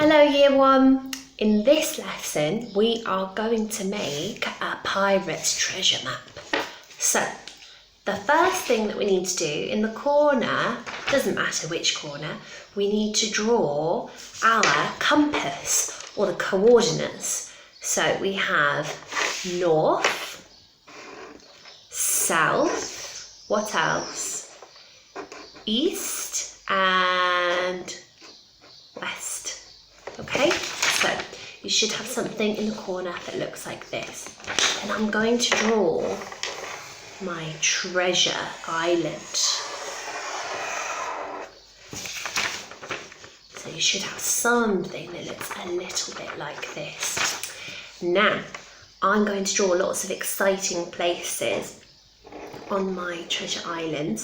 Hello Year 1! In this lesson we are going to make a pirate's treasure map. So the first thing that we need to do in the corner, doesn't matter which corner, we need to draw our compass or the coordinates. So we have north, south, what else? East and west. Okay, so you should have something in the corner that looks like this. And I'm going to draw my treasure island. So you should have something that looks a little bit like this. Now, I'm going to draw lots of exciting places on my treasure island.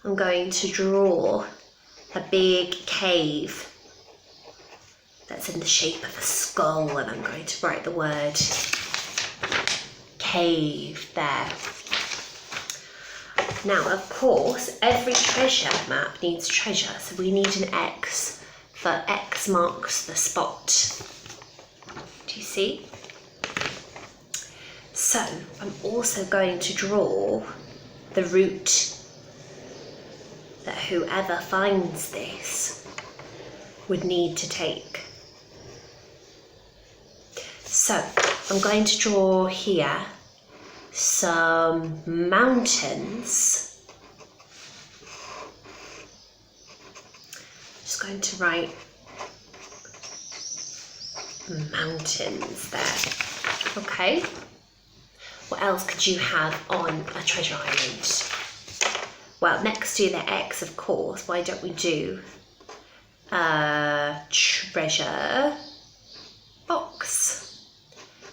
I'm going to draw a big cave that's in the shape of a skull, and I'm going to write the word cave there. Now, of course, every treasure map needs treasure, so we need an X, for X marks the spot. Do you see? So, I'm also going to draw the route that whoever finds this would need to take. So I'm going to draw here some mountains. Just going to write mountains there. Okay. What else could you have on a treasure island? Well, next to the X, of course, why don't we do a treasure box?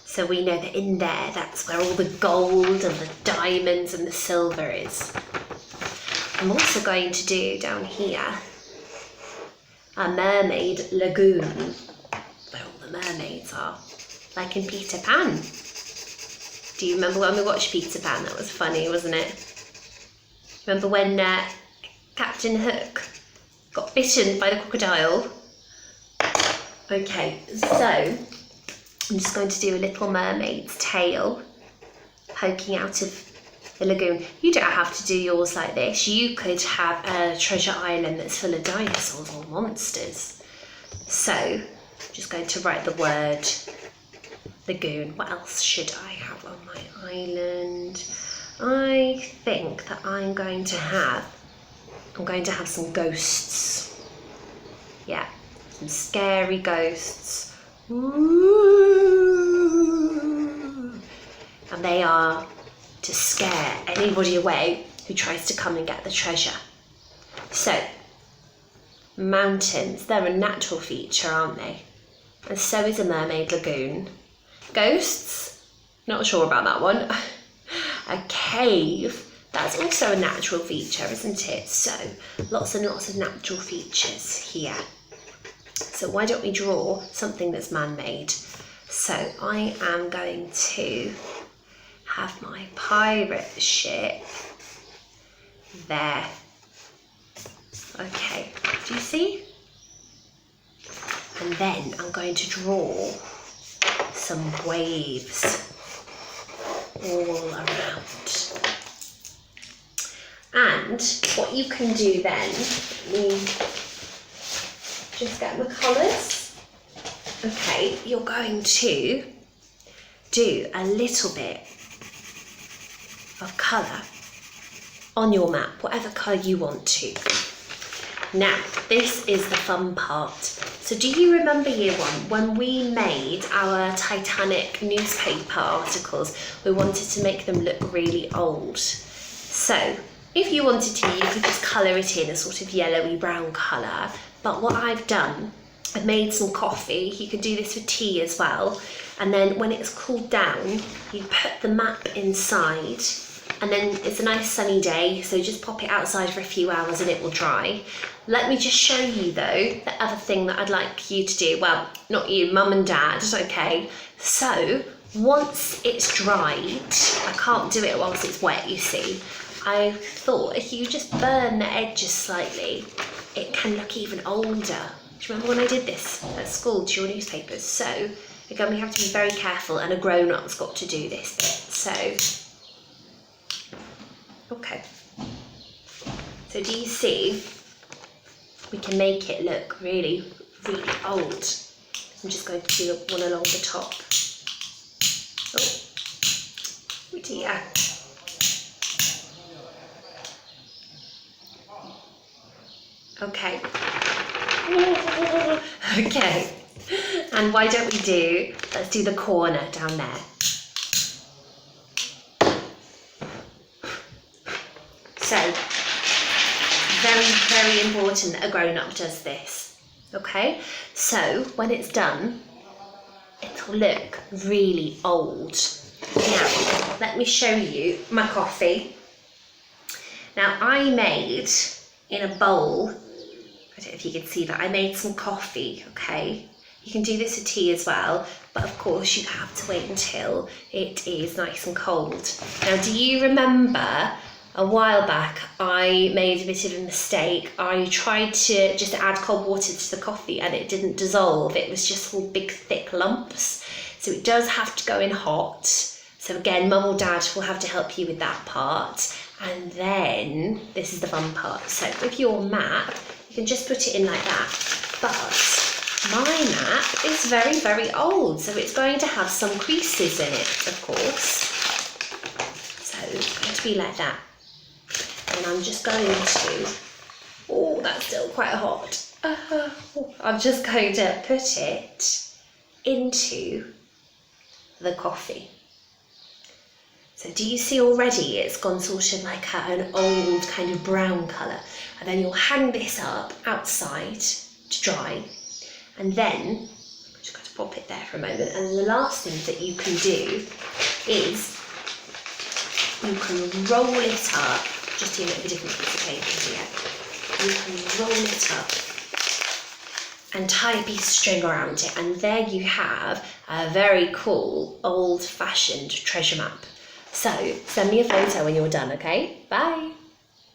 So we know that in there, that's where all the gold and the diamonds and the silver is. I'm also going to do down here a mermaid lagoon, where all the mermaids are, like in Peter Pan. Do you remember when we watched Peter Pan? That was funny, wasn't it? Remember when Captain Hook got bitten by the crocodile? Okay, so I'm just going to do a little mermaid's tail poking out of the lagoon. You don't have to do yours like this. You could have a treasure island that's full of dinosaurs or monsters. So I'm just going to write the word lagoon. What else should I have on my island? I think that I'm going to have some ghosts. Yeah, some scary ghosts. Ooh. And they are to scare anybody away who tries to come and get the treasure. So, mountains, they're a natural feature, aren't they? And so is a mermaid lagoon. Ghosts, not sure about that one. A cave, that's also a natural feature, isn't it? So, lots and lots of natural features here. So why don't we draw something that's man-made? So I am going to have my pirate ship there. Okay, do you see? And then I'm going to draw some waves all around. And what you can do then, just get the colours. Okay, you're going to do a little bit of colour on your map, whatever colour you want to. Now, this is the fun part. So do you remember Year 1, when we made our Titanic newspaper articles, we wanted to make them look really old. So if you wanted to, you could just colour it in a sort of yellowy brown colour. But what I've done, I've made some coffee. You can do this with tea as well. And then when it's cooled down, you put the map inside, and then it's a nice sunny day, so just pop it outside for a few hours and it will dry. Let me just show you though, the other thing that I'd like you to do. Well, not you, Mum and Dad, okay? So, once it's dried, I can't do it whilst it's wet, you see. I thought if you just burn the edges slightly, it can look even older. Do you remember when I did this at school to your newspapers? So again, we have to be very careful, and a grown-up's got to do this bit. So, okay. So do you see? We can make it look really, really old. I'm just going to do one along the top. Oh dear. Okay. Okay. And why don't we let's do the corner down there. So, very, very important that a grown-up does this. Okay? So, when it's done, it'll look really old. Now, let me show you my coffee. Now, I made in a bowl, I don't know if you can see that, I made some coffee, okay? You can do this with tea as well, but of course you have to wait until it is nice and cold. Now, do you remember a while back I made a bit of a mistake? I tried to just add cold water to the coffee and it didn't dissolve. It was just all big thick lumps. So it does have to go in hot. So again, Mum or Dad will have to help you with that part. And then, this is the fun part. So with your map, you can just put it in like that. But my map is very, very old. So it's going to have some creases in it, of course. So it's going to be like that. And I'm just going to, oh, that's still quite hot. I'm just going to put it into the coffee. So do you see already it's gone sort of like an old kind of brown colour? And then you'll hang this up outside to dry. And then, I'm just going to pop it there for a moment. And the last thing that you can do is you can roll it up. Just doing it with a different piece of paper here. You can roll it up and tie a piece of string around it. And there you have a very cool old-fashioned treasure map. So send me a photo when you're done, okay? Bye.